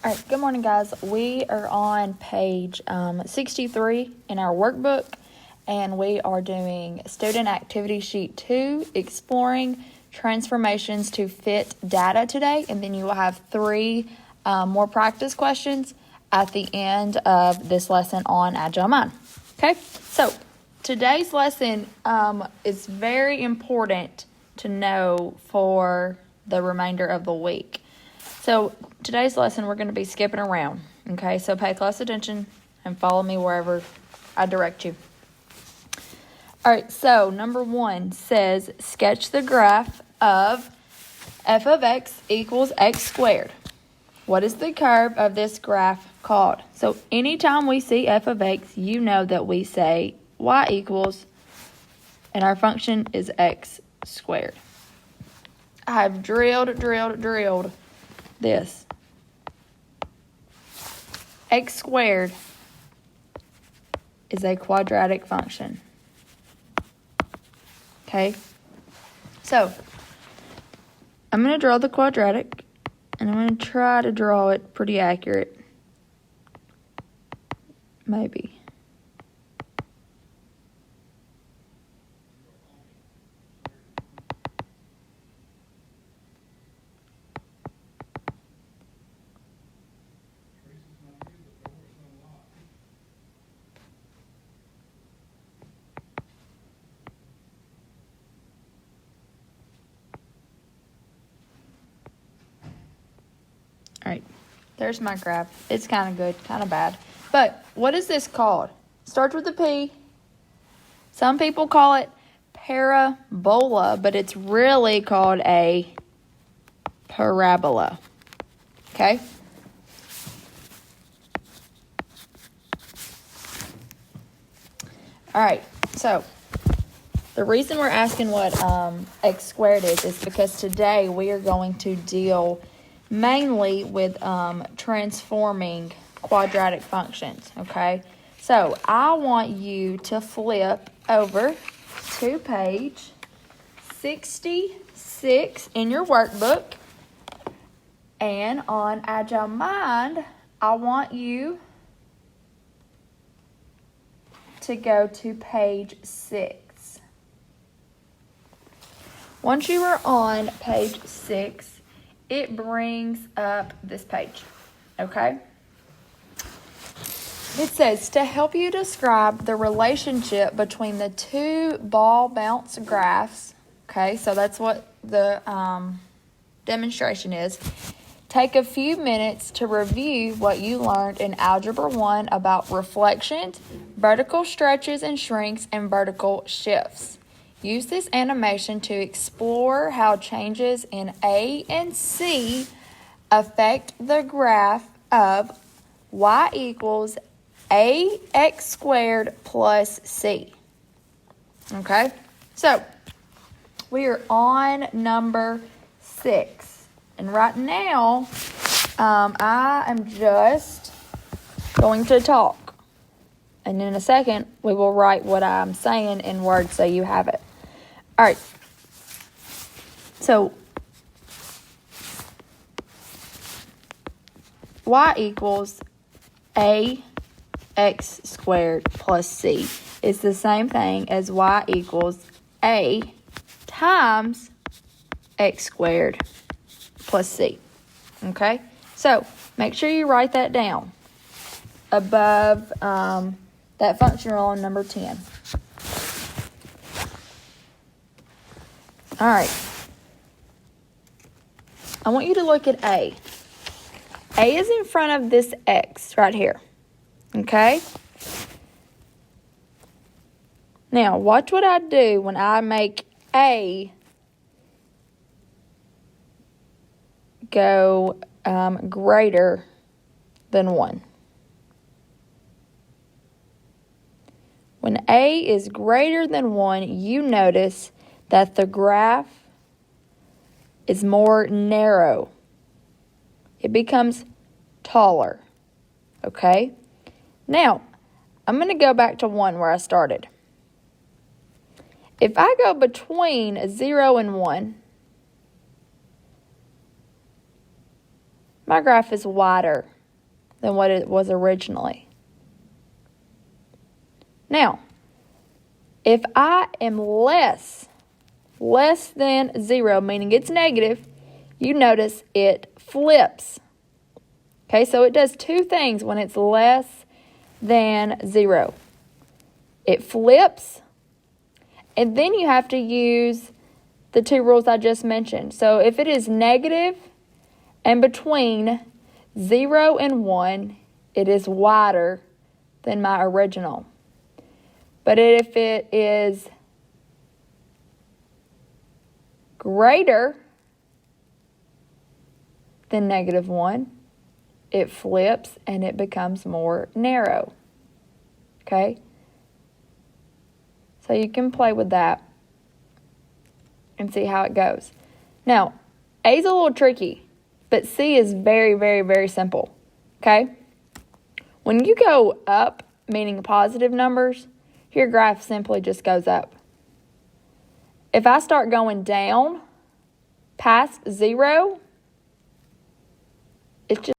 All right, good morning, guys. We are on page 63 in our workbook, and we are doing Student Activity Sheet 2, Exploring Transformations to Fit Data today, and then you will have 3 more practice questions at the end of this lesson on Agile Mind. Okay, so today's lesson is very important to know for the remainder of the week. So today's lesson, we're going to be skipping around, okay? So pay close attention and follow me wherever I direct you. All right, so number 1 says, sketch the graph of f of x equals x squared. What is the curve of this graph called? So anytime we see f of x, you know that we say y equals, and our function is x squared. I have drilled this. X squared is a quadratic function. Okay? So, I'm going to draw the quadratic, and I'm going to try to draw it pretty accurate. Maybe. All right, there's my graph. It's kind of good, kind of bad. But what is this called? Starts with a P. Some people call it parabola, but it's really called a parabola. Okay? All right, so the reason we're asking what x squared is because today we are going to deal mainly with transforming quadratic functions, okay? So I want you to flip over to page 66 in your workbook, and on Agile Mind, I want you to go to page 6. Once you are on page 6, it brings up this page, okay? It says, to help you describe the relationship between the 2 ball bounce graphs, okay, so that's what the demonstration is. Take a few minutes to review what you learned in Algebra 1 about reflections, vertical stretches and shrinks, and vertical shifts. Use this animation to explore how changes in A and C affect the graph of y equals ax squared plus c. Okay, so we are on number 6. And right now, I am just going to talk. And in a second, we will write what I'm saying in words so you have it. All right. So, y equals ax squared plus c is the same thing as y equals a times x squared plus c. Okay? So, make sure you write that down above that function rule on number 10. All right. I want you to look at A. A is in front of this X right here. Okay? Now, watch what I do when I make A go greater than 1. When A is greater than 1, you notice that the graph is more narrow. It becomes taller. Okay? Now, I'm going to go back to 1 where I started. If I go between 0 and 1, my graph is wider than what it was originally. Now, if I am less than 0, meaning it's negative, you notice it flips. Okay, so it does two things when it's less than 0. It flips, and then you have to use the two rules I just mentioned. So if it is negative and between 0 and 1, it is wider than my original. But if it is greater than -1, it flips and it becomes more narrow. Okay? So you can play with that and see how it goes. Now, A is a little tricky, but C is very, very, very simple. Okay? When you go up, meaning positive numbers, your graph simply just goes up. If I start going down past 0, it's just